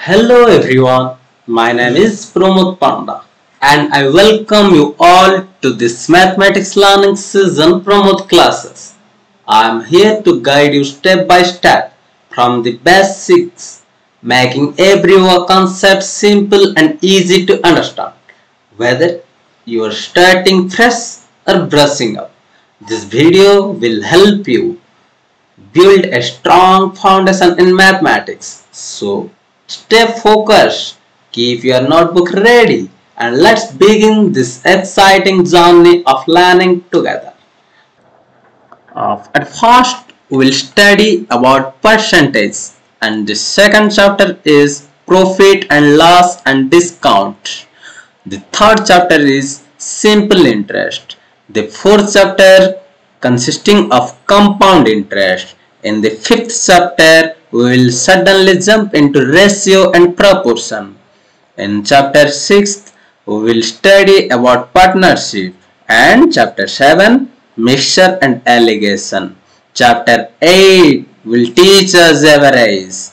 Hello everyone, my name is Pramod Panda and I welcome you all to this mathematics learning season Pramod classes. I am here to guide you step by step from the basics, making every concept simple and easy to understand. Whether you are starting fresh or brushing up, this video will help you build a strong foundation in mathematics. So stay focused, keep your notebook ready, and let's begin this exciting journey of learning together. At first, we will study about percentage, and the second chapter is profit and loss and discount. The third chapter is simple interest. The fourth chapter consisting of compound interest. In the fifth chapter, we will suddenly jump into ratio and proportion. In chapter 6, we will study about partnership, and chapter 7, mixture and alligation. Chapter 8 will teach us average,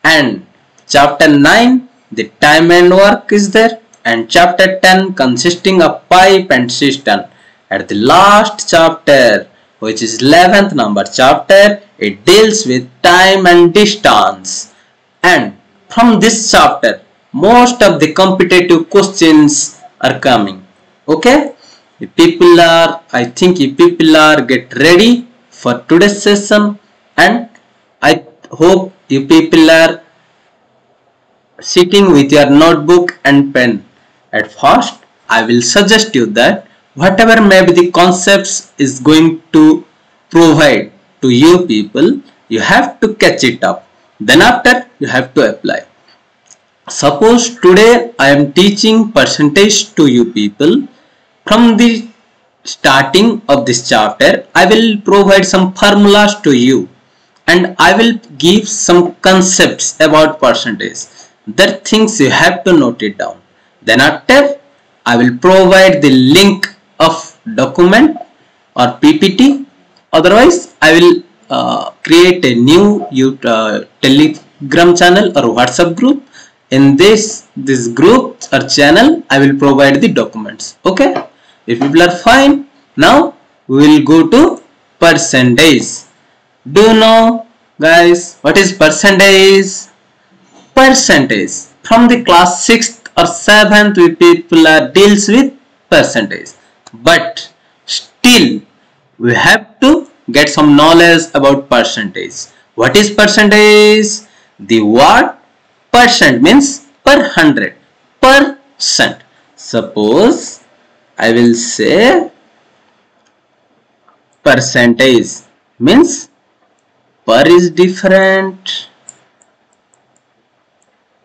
and chapter 9, the time and work is there, and chapter 10 consisting of pipe and cistern. At the last chapter, which is 11th number chapter, it deals with time and distance. And from this chapter, most of the competitive questions are coming. Okay? I think if people are get ready for today's session, and I hope you people are sitting with your notebook and pen. At first, I will suggest you that whatever may be the concepts is going to provide to you people, you have to catch it up. Then after, you have to apply. Suppose today I am teaching percentage to you people. From the starting of this chapter, I will provide some formulas to you, and I will give some concepts about percentage. That things you have to note it down. Then after, I will provide the link of document or PPT. Otherwise, I will create a new Telegram channel or WhatsApp group. In this group or channel, I will provide the documents. Okay? If people are fine, now we will go to percentage. Do you know, guys, what is percentage? Percentage. From the class 6th or 7th, we people are deals with percentage. But still, we have to get some knowledge about percentage. What is percentage? The word percent means per 100. Percent. Suppose I will say percentage means per is different,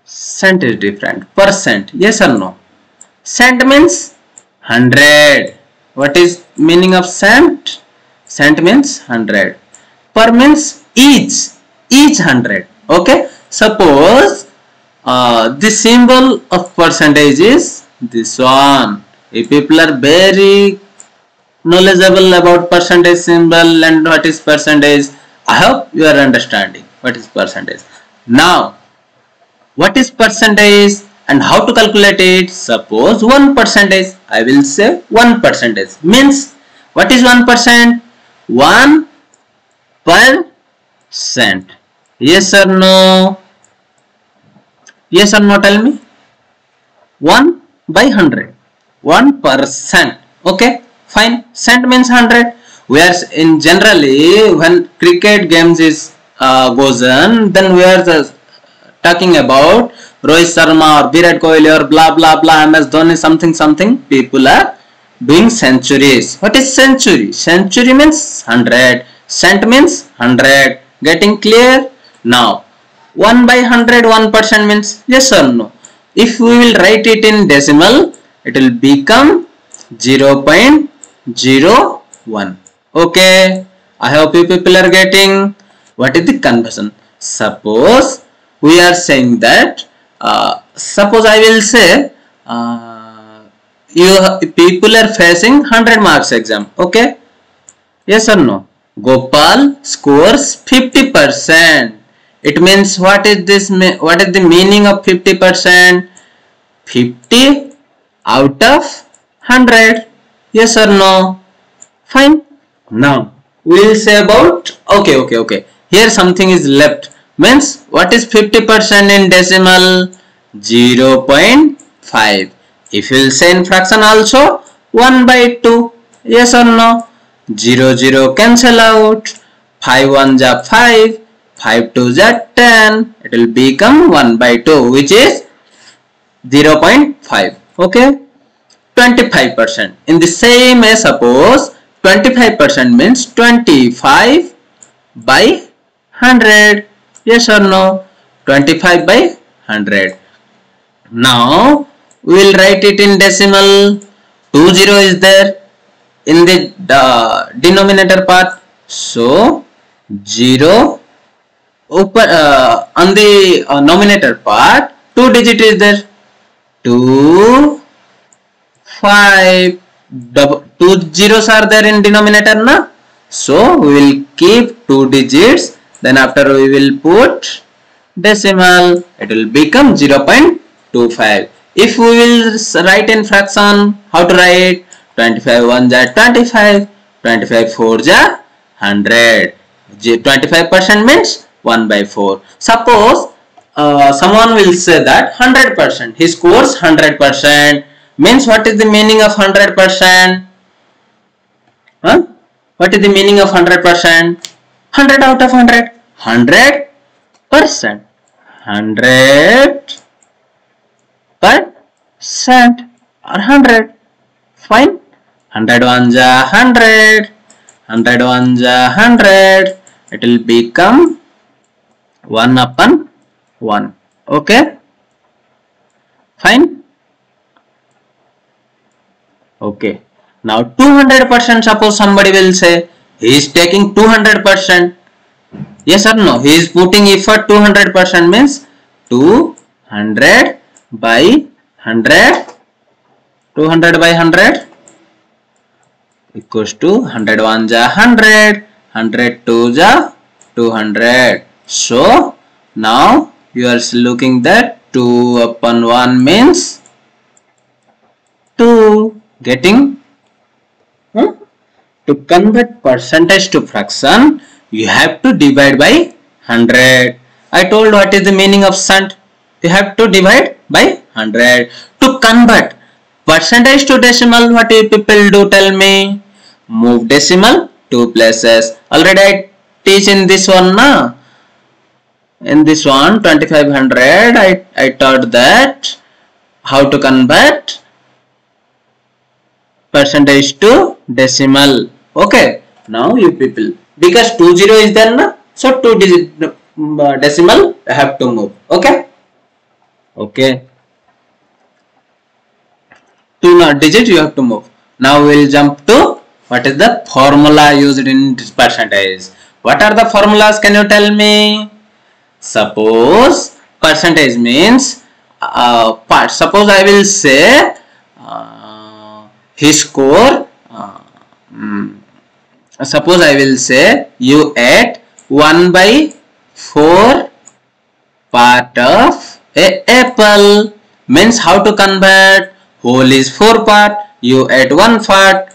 cent is different. Percent, yes or no? Cent means 100. What is meaning of cent? Cent means 100. Per means each 100. Okay. Suppose the symbol of percentage is this one. If people are very knowledgeable about percentage symbol and what is percentage, I hope you are understanding what is percentage. Now, what is percentage and how to calculate it? Suppose 1%, I will say 1% means what is 1%? 1%. Yes or no? Yes or no? Tell me. 1 by 100. 1%. Okay, fine. Cent means 100. We are in generally when cricket games is goes on, then we are talking about Rohit Sharma or Virat Kohli or blah blah blah MS Dhoni something. People are doing centuries. What is century? Century means 100. Cent means 100. Getting clear? Now 1 by 100, 1% means yes or no? If we will write it in decimal, it will become 0.01. Okay, I hope you people are getting what is the conversion. Suppose we are saying that suppose I will say you people are facing 100 marks exam. Okay, yes or no? Gopal scores 50%. It means what is this? What is the meaning of 50%? 50 out of 100. Yes or no? Fine. Now we will say about okay. Here something is left. Means what is 50% in decimal? 0.5. If you will say in fraction also 1 by 2. Yes or no? 0 cancel out. 5 1 ja 5. 5 2 ja 10. It will become 1 by 2, which is 0.5. Okay. 25%. In the same way, suppose 25% means 25 by 100. Yes or no? 25 by 100. Now we will write it in decimal. 20 is there in the denominator part. So 0 on the nominator part, 2 digit is there. 2 5 two zeros are there in denominator na, so we will keep 2 digits, then after we will put decimal, it will become 0.25. if we will write in fraction, how to write? 25 1 ja 25, 25 4 ja 100. 25% means 1 by 4. Suppose someone will say that 100%, he scores 100%. Means what is the meaning of 100%? Huh? What is the meaning of 100%? 100 out of 100. 100%. 100% or 100. Fine. 100 1 ja 100. 100 1 ja 100. It will become 1 upon 1. Okay. Fine. Okay. Now 200%, suppose somebody will say he is taking 200%. Yes or no? He is putting effort 200% means 200 by 100. 200 by 100 equals to 100 1 ja 100. 100 2 ja 200. So now you are looking that 2 upon 1 means 2. Getting? To convert percentage to fraction, you have to divide by 100. I told what is the meaning of shunt. You have to divide by 100. To convert percentage to decimal, what do people do? Tell me. Move decimal 2 places. Already I teach in this one na. In this one 2500 I taught that how to convert percentage to decimal. Okay. Now you people, because 20 is there na, so 2 digit decimal have to move. Okay. Okay. 2 digit you have to move. Now we will jump to what is the formula used in this percentage. What are the formulas? Can you tell me? Suppose percentage means part. Suppose I will say his score. Suppose I will say you ate 1 by 4 part of a apple. Means how to convert? Whole is 4 part. You ate 1 part.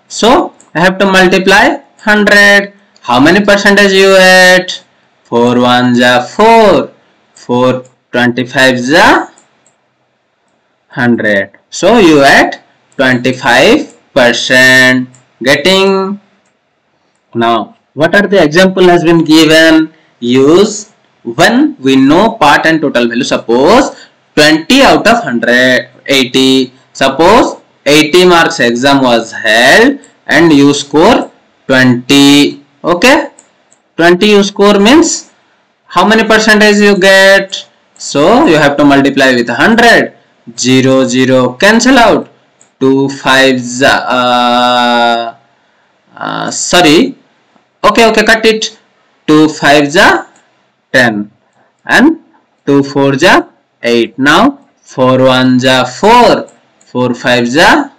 So I have to multiply 100. How many percentage you ate? 4 1 ja 4. 4 25 ja 100. So you ate 25%. Getting? Now what are the example has been given? Use when we know part and total value. Suppose 20 out of 100 80. Suppose 80 marks exam was held and you score 20. Okay. 20 you score means how many percentage you get? So you have to multiply with 100. 0 0 cancel out. 2 5s sorry, okay, cut it. 2 5s are 10 and 2 4s are 8. Now 4 1s are 4, 4 5s are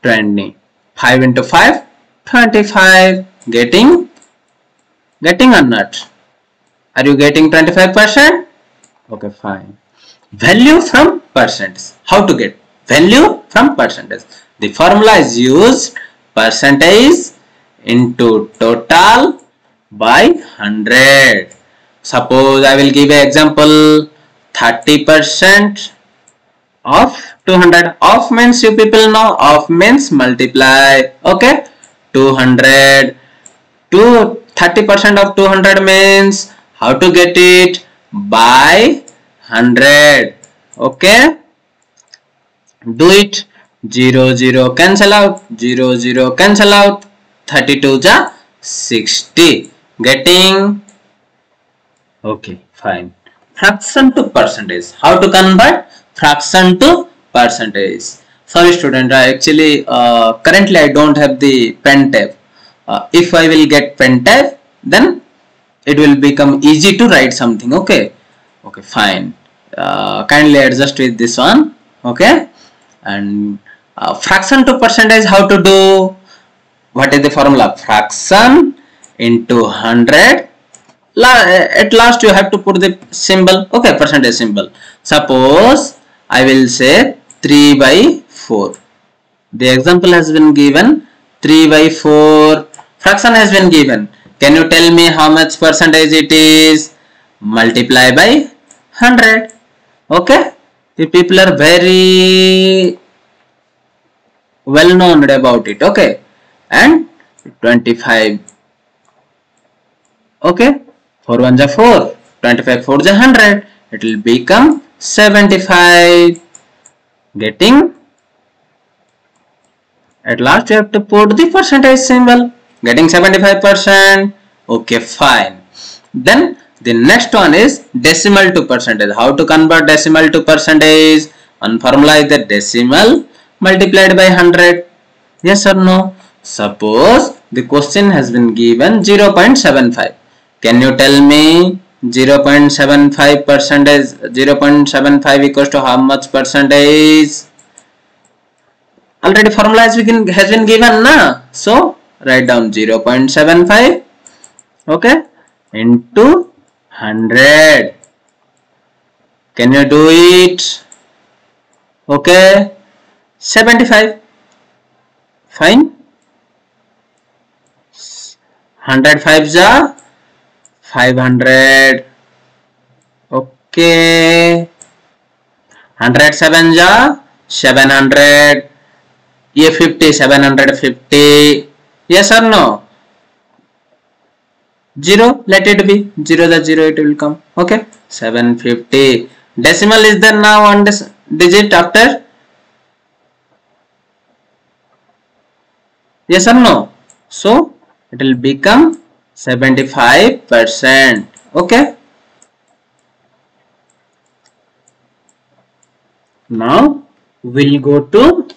20. 5 into 5 25. Getting or not? Are you getting 25%? Okay, fine. Value from percentage. How to get value from percentage? The formula is used percentage into total by 100. Suppose I will give an example, 30% of 200. Of means you people know, of means multiply. Okay, 200 to 30% of 200 means how to get it? By 100. Okay, do it. 0 0 cancel out, 0 0 cancel out, 32 ja 60. Getting? Okay, fine. Fraction to percentage. How to convert fraction to percentage? Sorry student, I actually currently I don't have the pen tab. If I will get pen tab, then it will become easy to write something. Okay, okay, fine. Kindly adjust with this one. Okay, and fraction to percentage, how to do? What is the formula? Fraction into 100. At last you have to put the symbol. Okay, percentage symbol. Suppose I will say 3 by 4. The example has been given, 3 by 4. Fraction has been given. Can you tell me how much percentage it is? Multiply by 100. Okay, the people are very well known about it. Okay, and 25. Okay, 4 1 ja 4, 25 4 ja 100. It will become 75. Getting? At last you have to put the percentage symbol. Getting 75%. Okay, fine. Then the next one is decimal to percentage. How to convert decimal to percentage? One formula is the decimal multiplied by 100. Yes or no? Suppose the question has been given 0.75. Can you tell me 0.75 percentage? 0.75 equals to how much percentage? Already formula has been given, na? So write down 0.75. Okay, into 100. Can you do it? Okay, 75. Fine. 105 ja 500. Okay, 107 ja 700. ये 50, 750. Yes or no? 0, let it be. 0 the 0 it will come. Okay, 750. Decimal is there now one digit after? Yes or no? So it will become 75%. Okay. Now we'll go to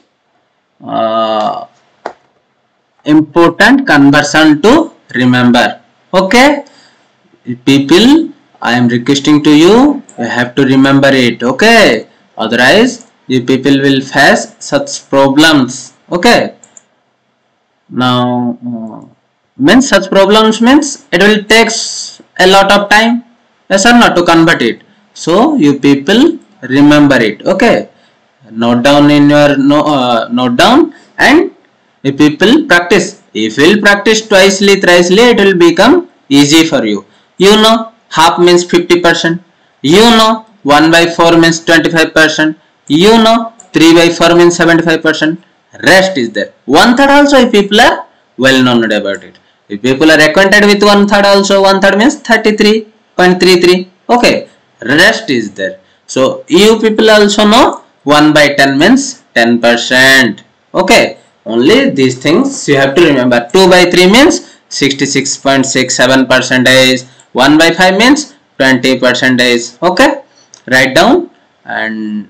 important conversion to remember. Okay, people, I am requesting to you, you have to remember it. Okay, otherwise you people will face such problems. Okay, now means such problems means it will take a lot of time. Yes or not, to convert it. So you people remember it. Okay, note down in your note down, and if people practice. If you will practice twicely, thricely, it will become easy for you. You know half means 50%. You know 1 by 4 means 25%. You know 3 by 4 means 75%. Rest is there. 1/3 also if people are well known about it. If people are acquainted with 1/3 also, 1/3 means 33.33. Okay, rest is there. So you people also know 1 by 10 means 10%. Okay, only these things you have to remember. 2 by 3 means 66.67%. 1 by 5 means 20%. Okay, write down and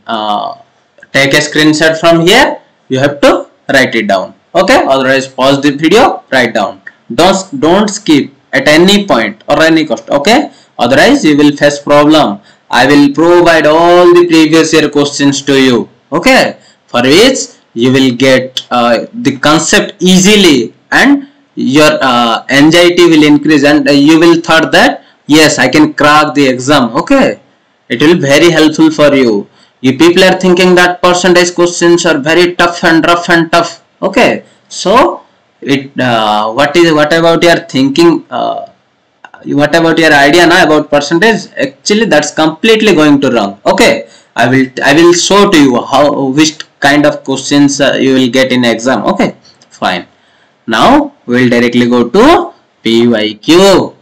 take a screenshot from here. You have to write it down. Okay, otherwise pause the video, write down. Don't skip at any point or any cost. Okay, otherwise you will face problem. I will provide all the previous year questions to you. Okay, for which you will get the concept easily, and your anxiety will increase, and you will thought that yes, I can crack the exam. Okay, it will be very helpful for you. You people are thinking that percentage questions are very tough and rough and tough. Okay, so what about your thinking? What about your idea now about percentage? Actually, that's completely going to wrong. Okay, I will show to you how which kind of questions you will get in exam. Okay, fine. Now we will directly go to PYQ.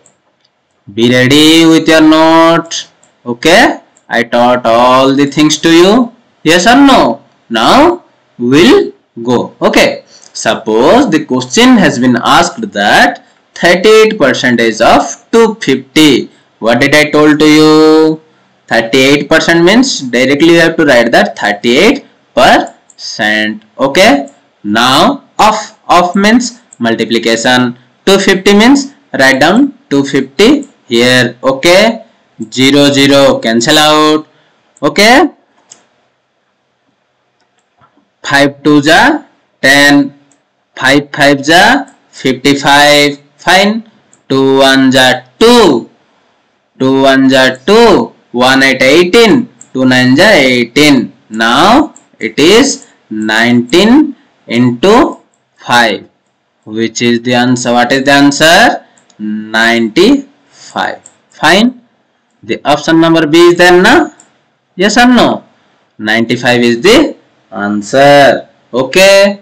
Be ready with your note. Okay, I taught all the things to you. Yes or no? Now we'll go. Okay, suppose the question has been asked that 38% of 250. What did I told to you? 38% means directly you have to write that 38%. Okay, now of means multiplication. 250 means write down 250 here. Okay, 0 0 cancel out. Okay, 5 2 ja 10, 5 5 ja 55. Fine. 2 1 ja 2, 2 1 ja 2, 1 8 18, 2 9 ja 18. Now it is 19 into 5. Which is the answer? What is the answer? 95. Fine. The option number B is there na? Yes or no? 95 is the answer. Okay.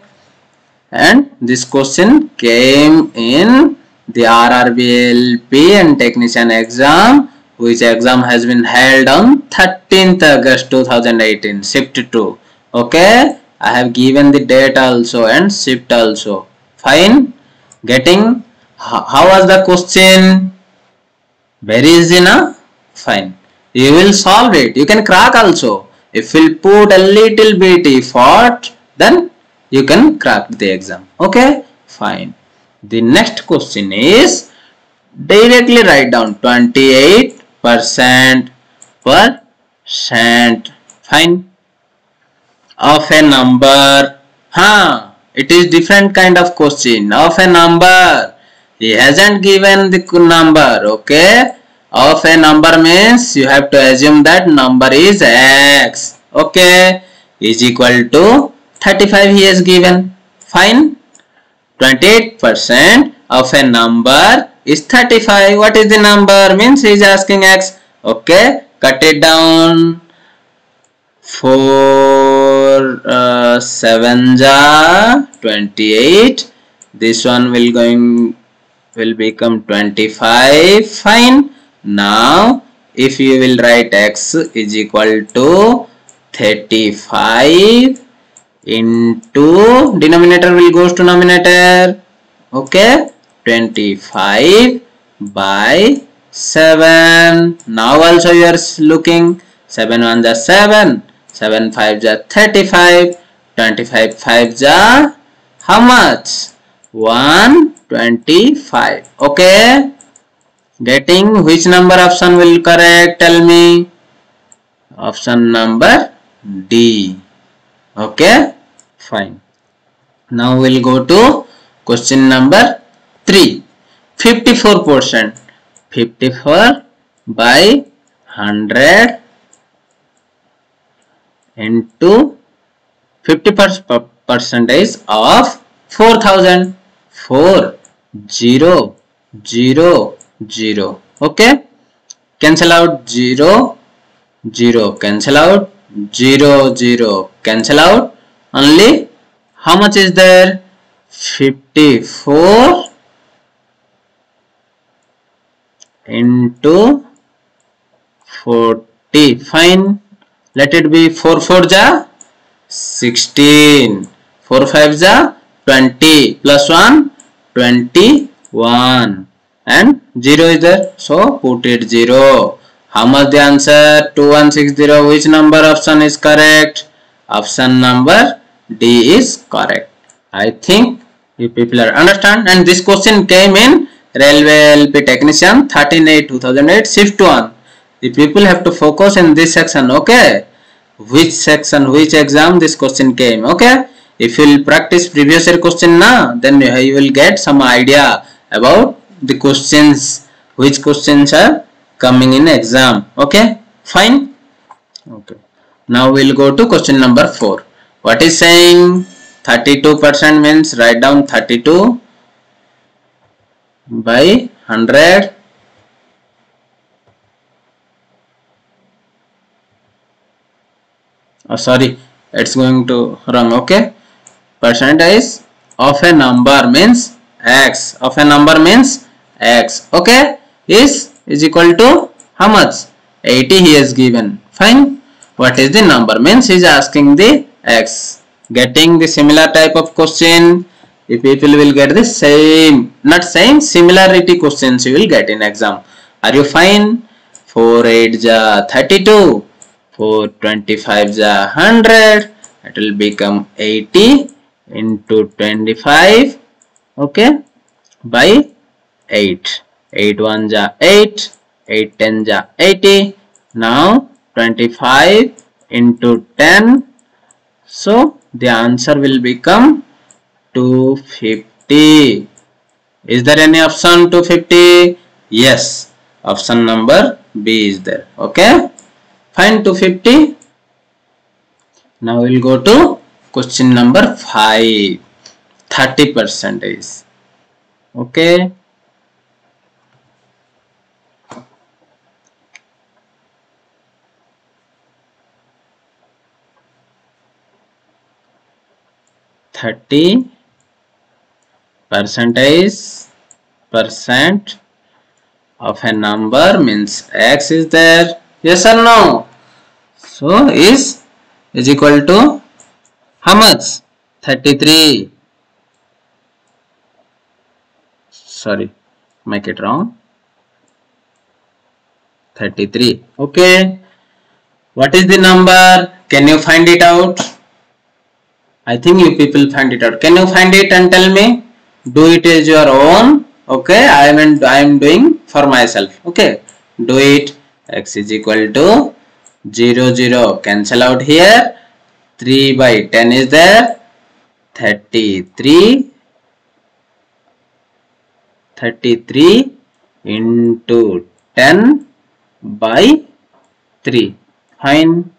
And this question came in the RRBLP and technician exam, which exam has been held on 13th August 2018, shift 2. Okay. I have given the date also and shift also. Fine. Getting how was the question? Very easy na? Fine. You will solve it. You can crack also. If you put a little bit effort, then you can crack the exam. Okay? Fine. The next question is directly write down 28% percent. Fine. Of a number. It is different kind of question. Of a number. He hasn't given the number. Okay. Of a number means you have to assume that number is x. Okay. Is equal to 35 he has given. Fine. 28% of a number is 35. What is the number? Means he is asking x. Okay. Cut it down. 4 7 ja 28. This one will become 25. Fine. Now if you will write x is equal to 35 into denominator will goes to numerator. Okay, 25 by 7. Now also you are looking 7 1 ja 7, 7 5 ja 35, 25 5 ja how much? 125. Okay, getting which number option will correct? Tell me. Option number D. Okay, fine. Now we'll go to question number 3. 54%. 54 by 100 into 50% of 4000. 4 0 0 0. Okay, cancel out 0 0, cancel out 0 0, cancel out. Only how much is there? 54 into 40. Fine. Let it be 4 4 ja 16, 4 5 ja 20, plus 1 21, and 0 is there, so put it 0. How much the answer? 2160. Which number option is correct? Option number D is correct. I think you people are understand. And this question came in Railway LP Technician 13/8/2008 shift 1. The people have to focus in this section. Okay, which section, which exam this question came. Okay, if you will practice previous year question now, then you will get some idea about the questions, which questions are coming in exam. Okay, fine. Okay, now we'll go to question number 4. What is saying? 32% means write down 32 by 100. Oh, sorry, it's going to wrong. Okay, percentage of a number means x, of a number means x. Okay, is equal to how much? 80 he has given. Fine. What is the number? Means he is asking the x. Getting the similar type of question, if people will get the same, not same, similarity questions you will get in exam. Are you fine? 4 8 ja 32, 4 25 ja 100. It will become 80 into 25. Okay, by 8. 8 1 ja 8, 8 10 ja 80. Now 25 into 10. So the answer will become 250. Is there any option 250? Yes, option number B is there. Okay, find 250. Now we will go to question number 5. 30% is. Okay, percent of a number means x is there. Yes or no? So is equal to how much? 33. Sorry, make it wrong. 33. Okay, what is the number? Can you find it out? I think you people find it out. Can you find it and tell me? Do it as your own. Okay, I am doing for myself. Okay, do it. X is equal to 0 0 cancel out here. 3 by 10 is there. 33 into 10 by 3. Fine.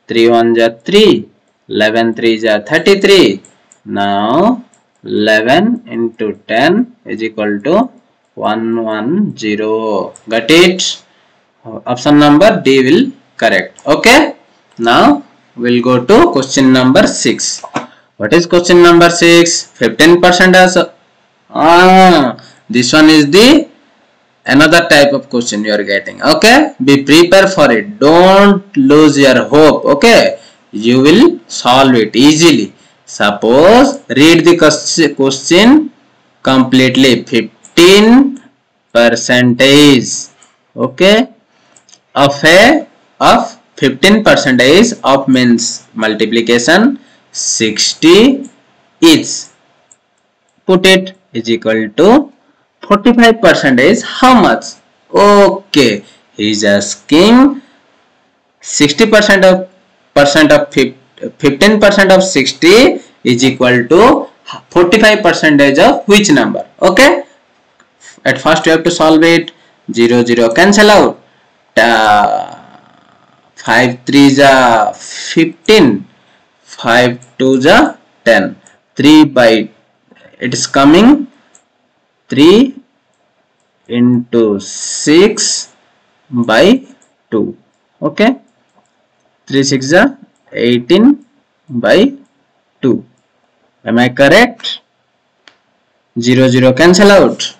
3 1 ja 3. 11 3 ja 33. Now 11 into 10 is equal to 110. Got it? Option number D will correct. Okay, now we'll go to question number 6. What is question number 6? 15% as this one is the another type of question you are getting. Okay, be prepared for it. Don't lose your hope. Okay, you will solve it easily. Suppose read the question completely. 15%. Okay, of 15% of means multiplication 60 is, put it, is equal to 45% is how much? Okay, he is asking 60% of 15% of 60 is equal to 45% of which number? Okay, at first you have to solve it. 0 0 cancel out. 5 3 ja 15, 5 2 ja 10. 3 by, it is coming 3 into 6 by 2. Okay, 3 6 ja 18 by 2. Am I correct? 0 0 cancel out.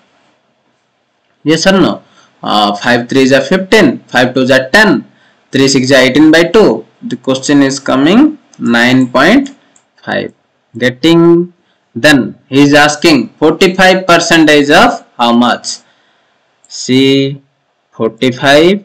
Yes or no? 5 3 is 15, 5 2 is 10, 3 6 is 18 by 2. The question is coming 9.5. Getting? Then he is asking 45% of how much? See, 45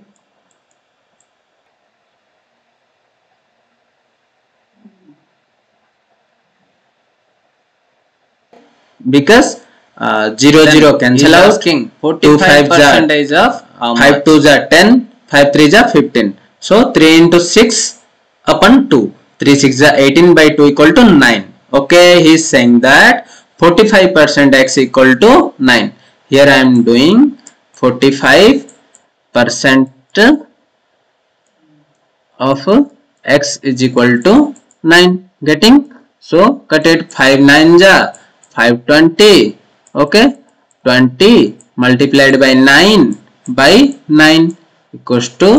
because 0 0 cancel out. 45% of 5 2 is 10, 5 3 is 15. So 3 into 6 upon 2, 3 6 is 18 by 2 equal to 9. Okay, he is saying that 45% x equal to 9. Here I am doing 45% percent of x is equal to 9. Getting? So cut it. 5 9 ja 520. Okay, 20 multiplied by 9 by 9 equals to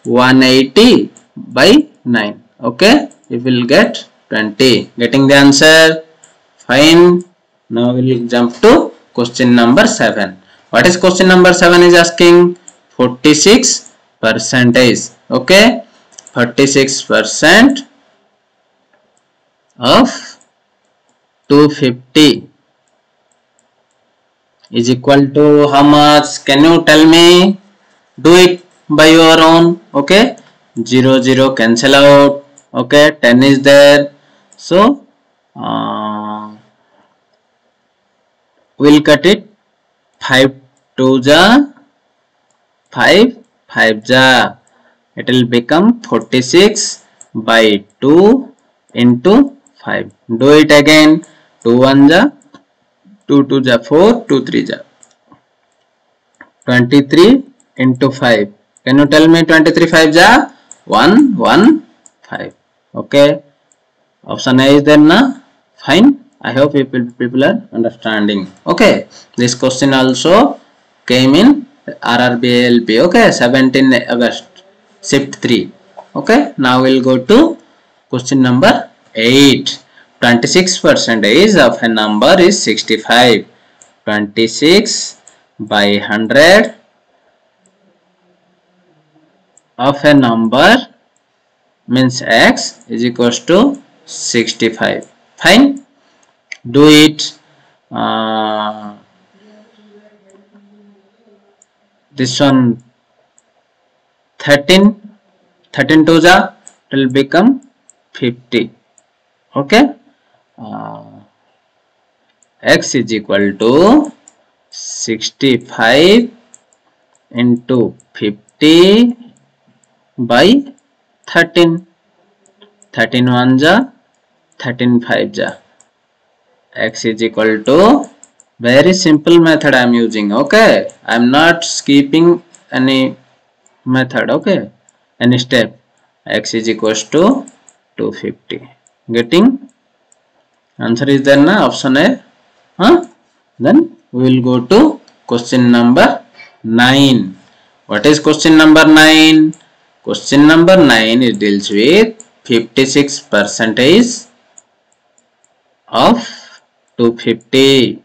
180 by 9. Okay, we will get 20. Getting the answer? Fine. Now we will jump to question number 7. What is question number 7 is asking? 46 percentage. Okay, 46% of 250 is equal to how much? Can you tell me? Do it by your own. Okay, 0 0 cancel out. Okay, 10 is there, so we'll cut it. 5 2 ja 5 5 ja, it will become 46 by 2 into 5. Do it again. 2 1 ja 2 2 ja 4, 2 3 ja 23 into 5. Can you tell me 23 5 ja 1 1 5. Okay, option A is there na? Fine. I hope people are understanding. Okay, this question also came in RRBLP. Okay, 17 August shift 3. Okay, now we'll go to question number 8. 26% of a number is 65. 26 by 100 of a number means x is equals to 65. Fine. Do it. This one 13 2 ja, it will become 50. Okay, x is equal to 65 into 50 by 13. 13 1 ja 13 5 ja, x is equal to, very simple method I am using. Okay, I am not skipping any method. Okay, any step. X is equals to 250. Getting? Answer is there na? Option A. Then we will go to question number 9. What is question number 9? Question number 9 it deals with 56% of 250.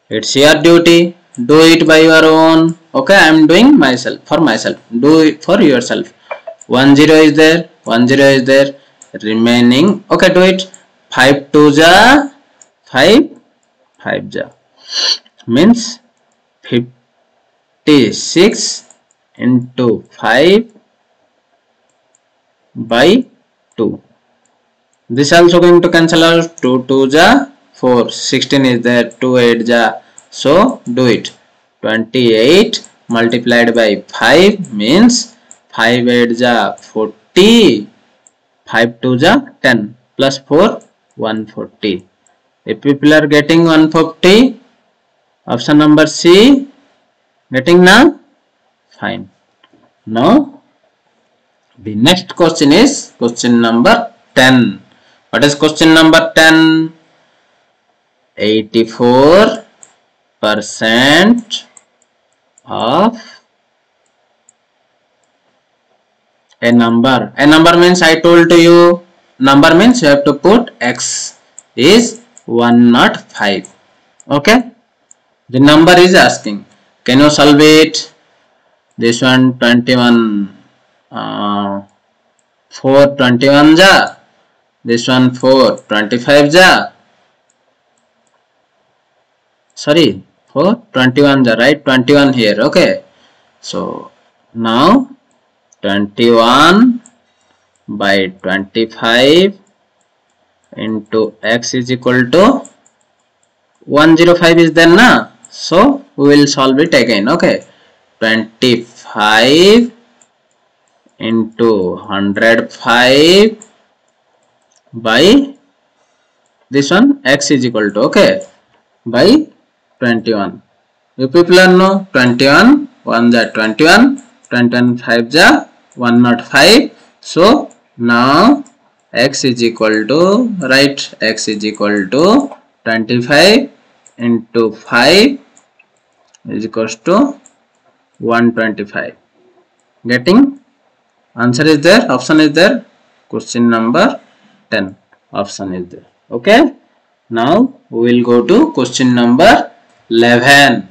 It's your duty. Do it by your own. Okay, I am doing myself for myself. Do it for yourself. 1 0 is there. 1 0 is there. Remaining. Okay, do it. 5 2 ja 5 5 ja means 56 into 5 by 2. This also going to cancel out. 2 2 ja 4, 16 is there. 2 8 ja, so do it. 28 multiplied by 5 means 5 8 ja 40, 5 2 ja 10 plus 4 140. If people are getting 140, option number C. Getting now? Fine. Now the next question is question number 10. What is question number 10? 84% of a number. A number means I told to you, number means you have to put x is 105. Okay, the number is asking, can you solve it? This one 21 4 21 ja, this one 4 25 ja, sorry 4 21 ja, right? 21 here. Okay, so now 21 by 25 into x is equal to 105 is there na, so we will solve it again. Okay, 25 into 105 by this one x is equal to, okay, by 21. You people are know 21 1 ja 21, 21 5 ja 105. So now x is equal to, write x is equal to 25 into 5 is equals to 125. Getting? Answer is there, option is there. Question number 10 option is there. Okay, now we will go to question number 11.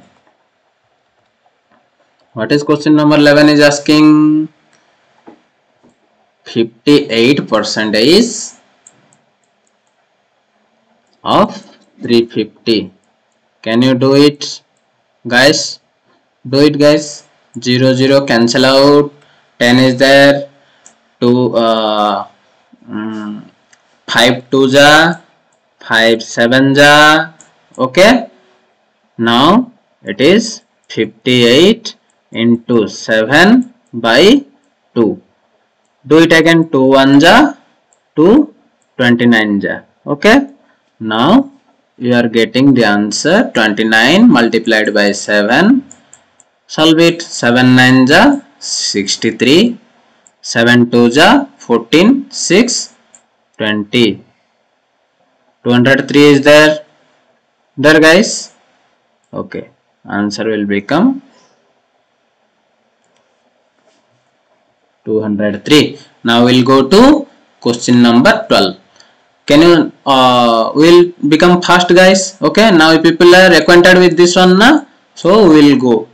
What is question number 11 is asking? 58% of 350. Can you do it, guys? Do it, guys. 0 0 cancel out. 10 is there. 2 5 2 ja, 5 7 ja. Okay, now it is 58 into 7 by 2. Do it again. 2 1 ja, 2 29 ja. Okay, now you are getting the answer 29 multiplied by 7. Solve it. 7 9 ja 63, 7 2 ja 14, 6 20. 203 is there guys. Okay, answer will become 203. Now we'll go to question number 12. Can you will become fast, guys? Okay, now people are acquainted with this one now, so we'll go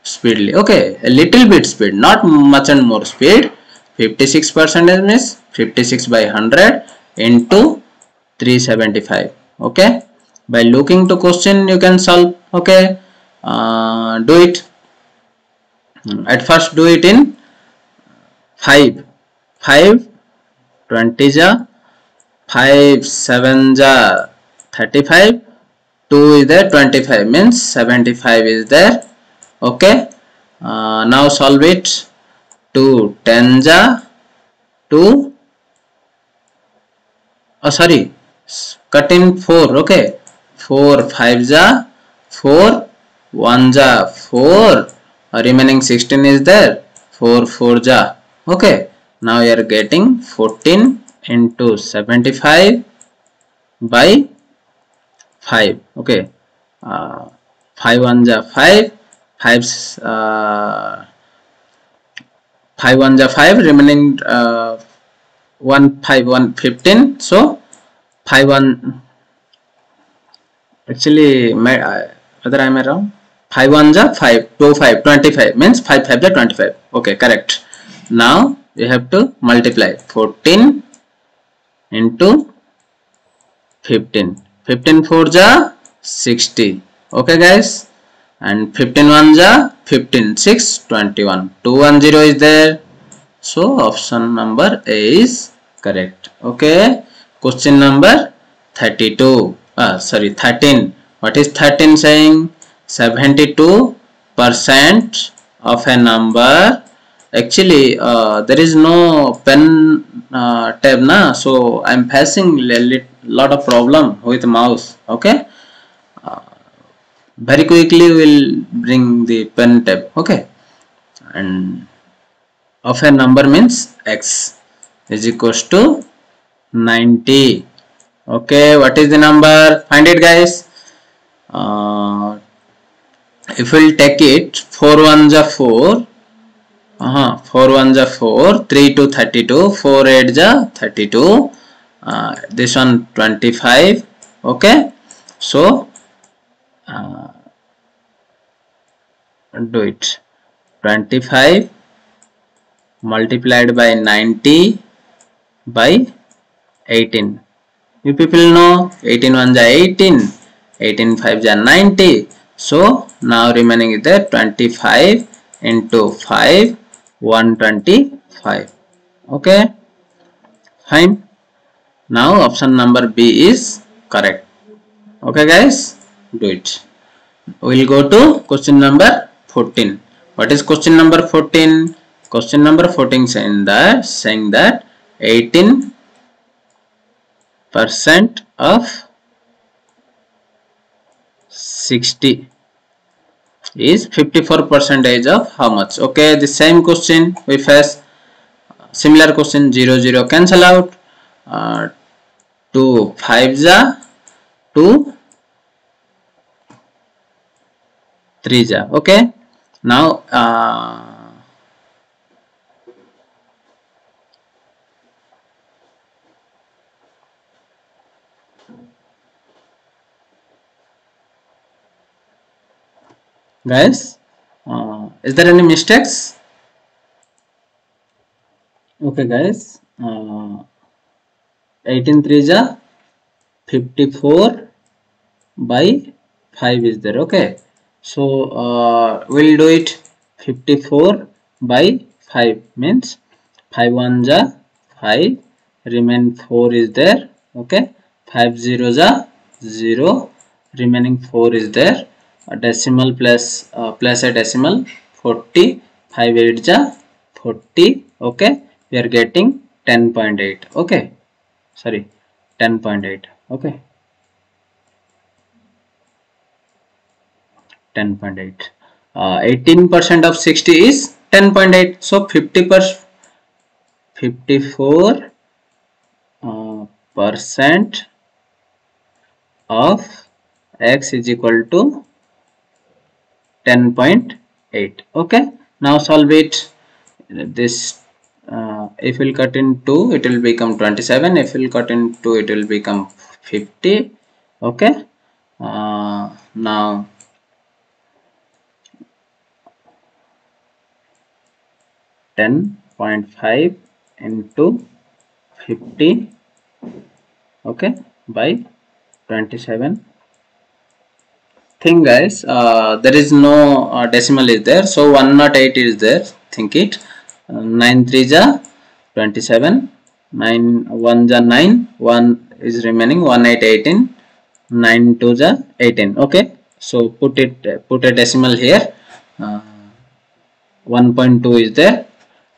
speedily. Okay, a little bit speed, not much and more speed. 56% means 56 by 100 into 375. Okay, by looking to question you can solve. Okay, do it. At first do it in 5 5 20 ja, 5 7 ja 35, 2 is there, 25 means 75 is there. Okay, now solve it. 2 10 ja 2, sorry, cut in 4. Okay, 4 5 ja 4, 1 ja 4, remaining 16 is there, 4 4 ja. Okay, now you are getting 14 into 75 by 5. Okay, 5 1 ja 5, 5 5 1 ja 5, remaining 1 5 1 15. So 5 1, actually whether I am wrong, 5 1 ja 5, 2 5 25 means 5 5 ja 25. Okay, correct. Now you have to multiply 14 into 15. 15 4 ja 60. Okay, guys, and 15 1 ja 15, 6 21. 210 is there, so option number A is correct. Okay, question number 32. Sorry, 13. What is 13 saying? 72% of a number. Actually, there is no pen tab na, so I'm facing a lot of problem with mouse. Okay, very quickly we'll bring the pen tab. Okay, and of a number means x is equals to 90. Okay, what is the number? Find it, guys. If we'll take it, 4 1s are 4. 4 1s are 4. 3 to 32. 4 8s are 32. This one 25. Okay, so do it. 25 multiplied by 90 by 18. You people know 18 1s are 18. 18 5s are 90. So now remaining is there 25 into 5, 125. Okay, fine. Now option number B is correct. Okay, guys, do it. We will go to question number 14. What is question number 14? Question number 14 saying that 18% of 60. is 54% of how much? Okay, the same question we face. Similar question, 0 0 cancel out, 2 5 ja, 2 3 ja. Okay, now guys, is there any mistakes? Okay guys, 18 3 ja 54 by 5 is there. Okay, so we'll do it. 54 by 5 means 5 1 ja 5, remain 4 is there. Okay, 5 0 ja 0, remaining 4 is there. A decimal plus a decimal, 40, 5 8 ja 40. Okay, we are getting 10.8. okay, sorry, 10.8. okay, 10.8. 18% of 60 is 10.8. So 50%, 54 percent of x is equal to 10.8. Okay, now solve it. This if we'll cut in 2, it will become 27. If we'll cut in 2, it will become 50. Okay, now 10.5 into 50, okay, by 27. Think guys, there is no decimal is there, so 108 is there. Think it. 9 3 ja 27, 9 1 ja 9, 1 is remaining, 1 8 18, 9 2 ja 18. Okay, so put a decimal here. 1.2 is there,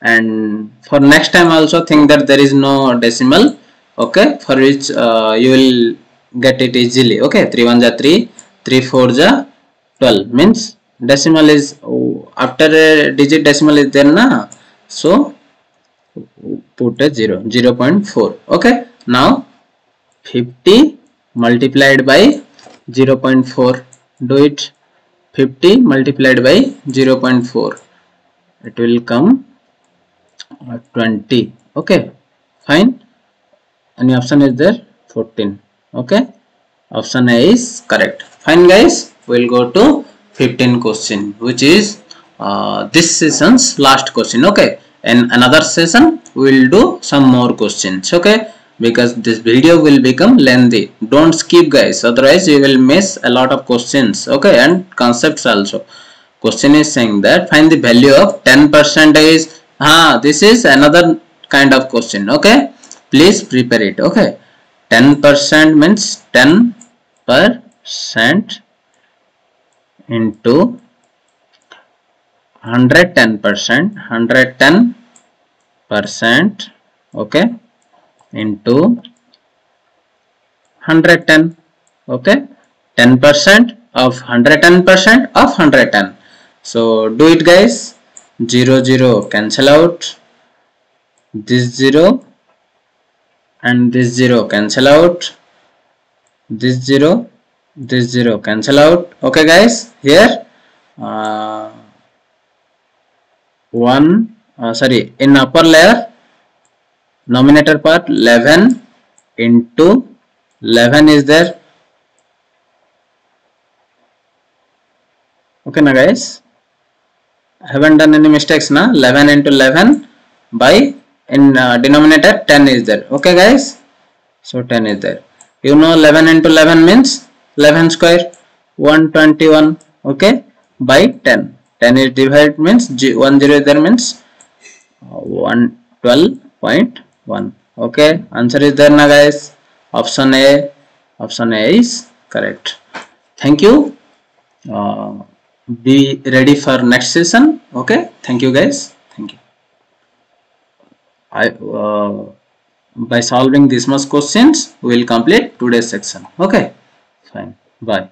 and for next time also think that there is no decimal. Okay, for which you will get it easily. Okay, 3 1 ja 3, 3 4 ja 12 means decimal is after a digit decimal is there na, so put a 0, 0.4. okay, now 50 multiplied by 0.4, do it. 50 multiplied by 0.4, it will come 20. okay, fine. Any option is there? 14. okay, option A is correct. Fine guys, we'll go to 15 question, which is this session's last question. Okay, in another session we'll do some more questions. Okay, because this video will become lengthy. Don't skip guys, otherwise you will miss a lot of questions. Okay, and concepts also. Question is saying that find the value of 10% is, this is another kind of question. Okay, please prepare it. Okay, 10% means 10% into 110%, 110%, okay, into 110. okay, 10% of 110% of 110. So do it guys. 0 0 cancel out, this 0 and this 0 cancel out, this 0, this 0 cancel out. Okay guys, here uh, in upper layer, nominator part 11 into 11 is there. Okay na guys, I haven't done any mistakes na. 11 into 11 by in denominator 10 is there. Okay guys, so 10 is there. You know 11 into 11 means 11 square, 121. okay, by 10. 10 is divided means 1 0 is there means 112.1. okay, answer is there na guys. Option A is correct. Thank you. Be ready for next session. Okay, thank you guys. Thank you. By solving this much questions, we will complete today's section. Okay, fine. Bye.